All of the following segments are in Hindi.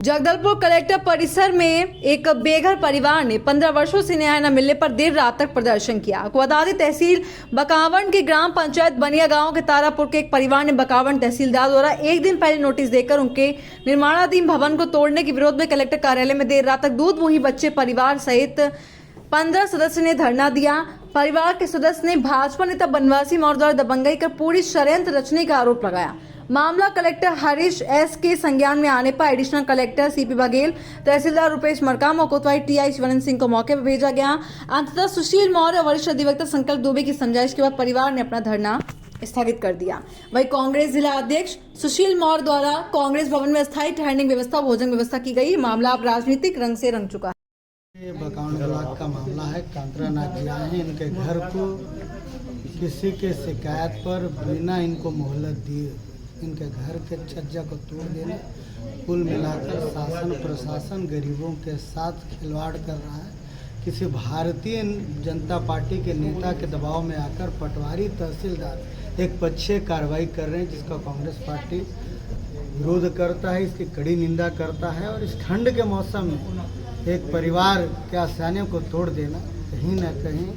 जगदलपुर कलेक्टर परिसर में एक बेघर परिवार ने 15 वर्षों से न्याय न मिलने पर देर रात तक प्रदर्शन किया। कोतवाली तहसील बकावंड के ग्राम पंचायत बनिया गांव के तारापुर के एक परिवार ने बकावंड तहसीलदार द्वारा एक दिन पहले नोटिस देकर उनके निर्माणाधीन भवन को तोड़ने के विरोध में कलेक्टर कार्यालय में देर रात तक दूध मुही बच्चे परिवार सहित 15 सदस्य ने धरना दिया। परिवार के सदस्य ने भाजपा नेता बनवासी मौर्य द्वारा दबंगई कर पूरी षड्यंत्र रचने का आरोप लगाया। मामला कलेक्टर हरीश एस के संज्ञान में आने पर एडिशनल कलेक्टर सीपी बघेल, तहसीलदार रुपेश मरकाम और कोतवाली टीआई शिवानंद सिंह को मौके पर भेजा गया। अंततः सुशील मौर्य और वरिष्ठ अधिवक्ता संकल्प दुबे की समझाइश के बाद परिवार ने अपना धरना स्थगित कर दिया। वहीं कांग्रेस जिला अध्यक्ष सुशील मौर्य द्वारा कांग्रेस भवन में अस्थायी ठहरने की व्यवस्था, भोजन व्यवस्था की गई। मामला अब राजनीतिक रंग से रंग चुका है। ये बकावंड ब्लॉक का मामला है। कांतरा नाथ जी आए हैं, इनके घर को किसी के शिकायत पर बिना इनको मोहलत दिए इनके घर के छज्जा को तोड़ देना, कुल मिलाकर शासन प्रशासन गरीबों के साथ खिलवाड़ कर रहा है। किसी भारतीय जनता पार्टी के नेता के दबाव में आकर पटवारी तहसीलदार एक पक्षीय कार्रवाई कर रहे हैं, जिसका कांग्रेस पार्टी विरोध करता है, इसकी कड़ी निंदा करता है। और इस ठंड के मौसम में एक परिवार के आसानियों को तोड़ देना कहीं ना कहीं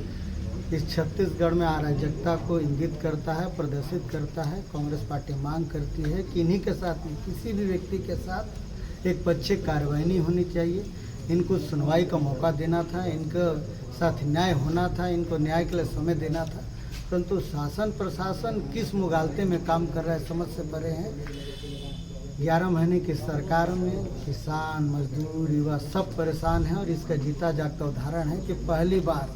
इस छत्तीसगढ़ में अराजकता को इंगित करता है, प्रदर्शित करता है। कांग्रेस पार्टी मांग करती है कि इन्हीं के साथ नहीं, किसी भी व्यक्ति के साथ एक पक्षीय कार्रवाई नहीं होनी चाहिए। इनको सुनवाई का मौका देना था, इनके साथ न्याय होना था, इनको न्याय के लिए समय देना था। परंतु शासन प्रशासन किस मुगालते में काम कर रहा है, समझ से परे हैं। 11 महीने की सरकार में किसान, मजदूर, युवा सब परेशान हैं। और इसका जीता जागता उदाहरण है कि पहली बार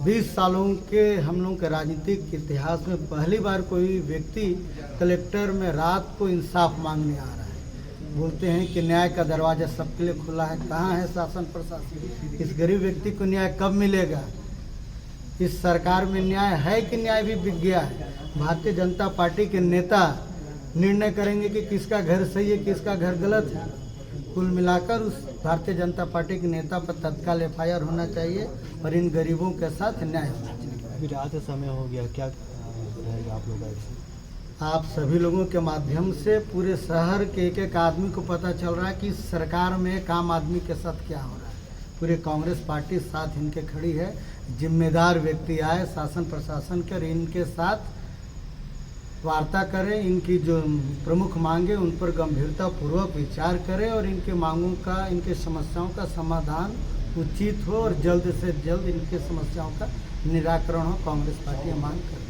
20 सालों के हम लोगों के राजनीतिक इतिहास में पहली बार कोई व्यक्ति कलेक्टर में रात को इंसाफ मांगने आ रहा है। बोलते हैं कि न्याय का दरवाज़ा सबके लिए खुला है। कहाँ है शासन प्रशासन? इस गरीब व्यक्ति को न्याय कब मिलेगा? इस सरकार में न्याय है कि न्याय भी बिक गया है? भारतीय जनता पार्टी के नेता निर्णय करेंगे कि किसका घर सही है, किसका घर गलत है। कुल मिलाकर उस भारतीय जनता पार्टी के नेता पर तत्काल FIR होना चाहिए और इन गरीबों के साथ न्याय होना चाहिए। अभी रात का समय हो गया, क्या रहेगा आप लोगों का? आप सभी लोगों के माध्यम से पूरे शहर के एक एक आदमी को पता चल रहा है कि सरकार में एक आम आदमी के साथ क्या हो रहा है। पूरे कांग्रेस पार्टी साथ इनके खड़ी है। जिम्मेदार व्यक्ति आए शासन प्रशासन के और इनके साथ वार्ता करें, इनकी जो प्रमुख मांगे उन पर गंभीरता पूर्वक विचार करें और इनके मांगों का, इनके समस्याओं का समाधान उचित हो और जल्द से जल्द इनके समस्याओं का निराकरण हो। कांग्रेस पार्टी मांग कर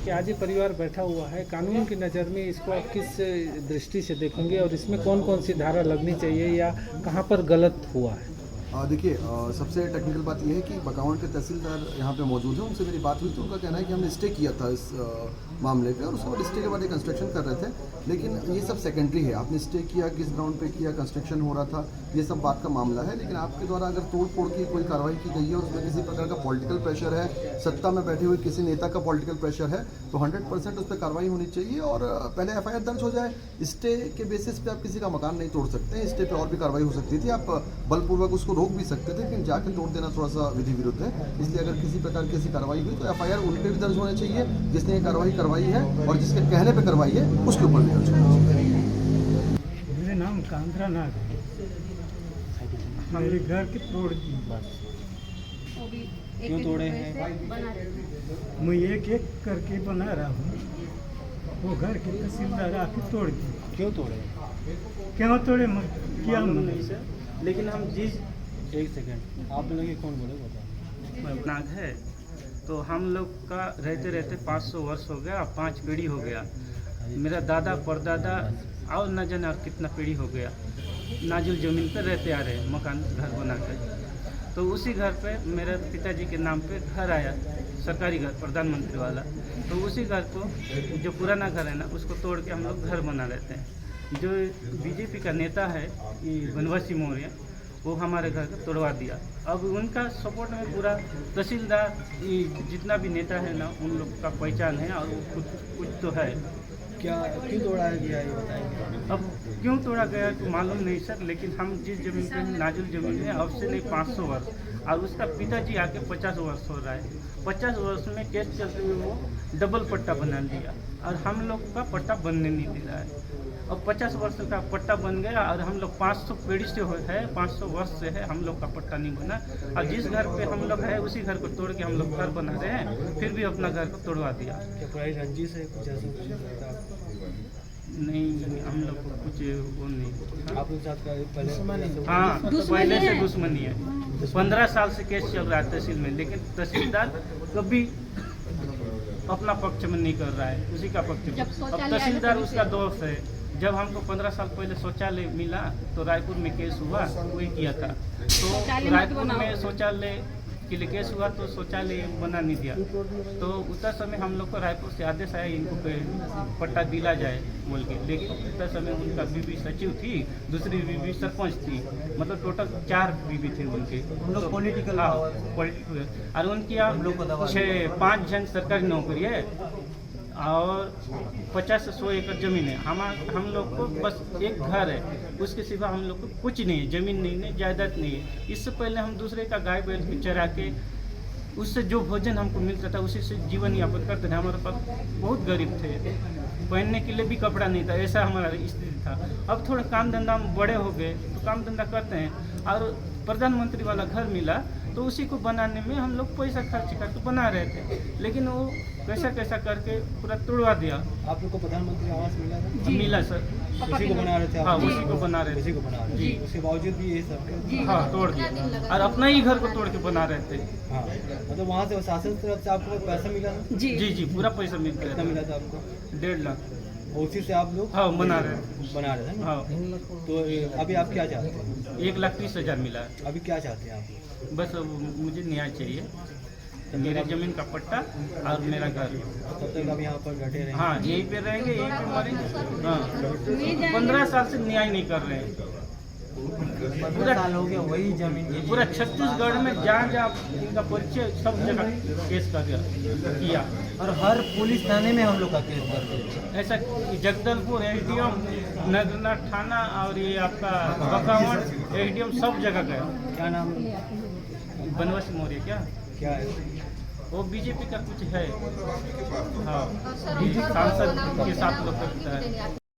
कि आज ये परिवार बैठा हुआ है, कानून की नज़र में इसको आप किस दृष्टि से देखेंगे और इसमें कौन कौन सी धारा लगनी चाहिए या कहाँ पर गलत हुआ है? देखिए, सबसे टेक्निकल बात यह है कि बकावंड के तहसीलदार यहाँ पे मौजूद हैं। उनसे मेरी बात हुई तो उनका कहना है कि हमने स्टे किया था इस मामले पे और उसके बाद स्टे के बाद कंस्ट्रक्शन कर रहे थे, लेकिन ये सब सेकेंडरी है। आपने स्टे किया, किस ग्राउंड पे किया, कंस्ट्रक्शन हो रहा था, ये सब बात का मामला है। लेकिन आपके द्वारा अगर तोड़ फोड़ की कोई कार्रवाई की गई है और उसमें किसी प्रकार का पॉलिटिकल प्रेशर है, सत्ता में बैठे हुए किसी नेता का पॉलिटिकल प्रेशर है, तो 100% उस पर कार्रवाई होनी चाहिए और पहले FIR दर्ज हो जाए। स्टे के बेसिस पे आप किसी का मकान नहीं तोड़ सकते हैं। स्टे पे और भी कार्रवाई हो सकती थी, आप बलपूर्वक उसको रोक भी सकते थे, लेकिन जाकर तोड़ देना थोड़ा सा विधि विरुद्ध है। इसलिए अगर किसी प्रकार की ऐसी कार्रवाई हुई तो FIR उन पर भी दर्ज होना चाहिए जिसने ये कार्रवाई करवाई है और जिसके कहने पे करवाई है उसके ऊपर भी दर्ज होना चाहिए। मेरे नाम कांतरा नाथ है। मेरे घर की तोड़ दी, क्यों तोड़े हैं? मैं एक एक करके बना रहा हूँ। वो घर के तहसीलदार आके तोड़ दी। क्यों तोड़े? क्यों तोड़े? क्या मैंने? लेकिन हम जिस एक सेकंड आप लोग ये कौन बोले बताओ। नाग है तो हम लोग का रहते रहते 500 वर्ष हो गया, 5 पीढ़ी हो गया। मेरा दादा परदादा और न जाने और कितना पीढ़ी हो गया नाजुल ज़मीन पर रहते आ रहे हैं, मकान घर बना कर। तो उसी घर पे मेरे पिताजी के नाम पे घर आया, सरकारी घर, प्रधानमंत्री वाला। तो उसी घर को, जो पुराना घर है ना, उसको तोड़ के हम लोग घर बना लेते हैं। जो BJP का नेता है बनवासी मौर्य, वो हमारे घर को तोड़वा दिया। अब उनका सपोर्ट में पूरा तहसीलदार जितना भी नेता है ना, उन लोग का पहचान है और कुछ तो है। क्या क्यों तोड़ा गया ये बताएंगे? अब क्यों तोड़ा गया तो मालूम नहीं सर, लेकिन हम जिस जमीन पे नाजुल जमीन है अब से नहीं 500 वर्ष, और उसका पिताजी आके 50 वर्ष हो रहा है। 50 वर्ष में केस चलते हुए वो डबल पट्टा बना दिया और हम लोग का पट्टा बनने नहीं दे रहा है। और 50 वर्ष का पट्टा बन गया और हम लोग 500 पीढ़ी से है, 500 वर्ष से है, हम लोग का पट्टा नहीं बना। और जिस घर पे हम लोग है उसी घर को तोड़ के हम लोग घर बना रहे हैं, फिर भी अपना घर को तोड़वा दिया। क्या पुरानी रंजिश है कुछ ऐसा नहीं, हम लोग को कुछ वो नहीं। आप लोग साथ पहले हाँ, तो पहले से दुश्मनी है। 15 साल से केस चल रहा है तहसील में, लेकिन तहसीलदार कभी अपना पक्ष में नहीं कर रहा है, उसी का पक्ष में। अब तहसीलदार उसका दोस्त है। जब हमको 15 साल पहले शौचालय मिला तो रायपुर में केस हुआ, वही किया था। तो रायपुर में शौचालय के लिए केस हुआ तो शौचालय बना नहीं दिया। तो उतर समय हम लोग को रायपुर से आदेश आया इनको पट्टा दिला जाए बोल के, लेकिन उतर समय उनका बीबी सचिव थी, दूसरी बीबी सरपंच थी, मतलब टोटल 4 बीबी थे उनके। लोग पॉलिटिकल और उनकी 5 जन सरकारी नौकरी है और 50 से 100 एकड़ जमीन है। हम लोग को बस एक घर है, उसके सिवा हम लोग को कुछ नहीं है, जमीन नहीं है, जायदाद नहीं है। इससे पहले हम दूसरे का गाय बैल के चरा के उससे जो भोजन हमको मिलता था उसी से जीवन यापन करते थे। हमारे पास बहुत गरीब थे, पहनने के लिए भी कपड़ा नहीं था, ऐसा हमारा स्थिति था। अब थोड़ा काम धंधा हम बड़े हो गए तो काम धंधा करते हैं और प्रधानमंत्री वाला घर मिला तो उसी को बनाने में हम लोग पैसा खर्च करके बना रहे थे, लेकिन वो कैसा करके पूरा तोड़वा दिया। आप लोग को प्रधानमंत्री आवास मिला था? मिला सर, उसी को बना रहे थे आप? हाँ, उसी को बना रहे थे। उसी को बना रहे थे, उसके बावजूद भी ये सब हाँ तोड़ दिया और अपना ही घर को तोड़ के बना रहे थे। हाँ, मतलब वहाँ से शासन तरफ से आपको पैसा मिला था? जी पूरा पैसा मिल कितना गया, मिला था आपको? 1.5 लाख। उसी से आप लोग हाँ बना रहे थे ना? हाँ। तो अभी आप क्या चाहते हैं? 1,30,000 मिला। अभी क्या चाहते हैं आप? बस अब मुझे न्याय चाहिए, मेरे जमीन का पट्टा और मेरा घर। तब तक आप यहाँ पर बैठे रहे? हाँ यहीं पे रहेंगे, यहीं पे मरेंगे। हाँ 15 साल से न्याय नहीं कर रहे हैं। 15 साल हो गया वही जमीन, पूरा छत्तीसगढ़ में जहाँ इनका परिचय सब जगह केस किया और हर पुलिस थाने में हम लोग का केस करते हैं। ऐसा जगदलपुर एसडीएम, नगरनाथ थाना और ये आपका बकावट एसडीएम सब जगह गया। क्या नाम? बनवासी मौर्य क्या है? वो बीजेपी का कुछ है। हाँ, सांसद के साथ लोग करता है।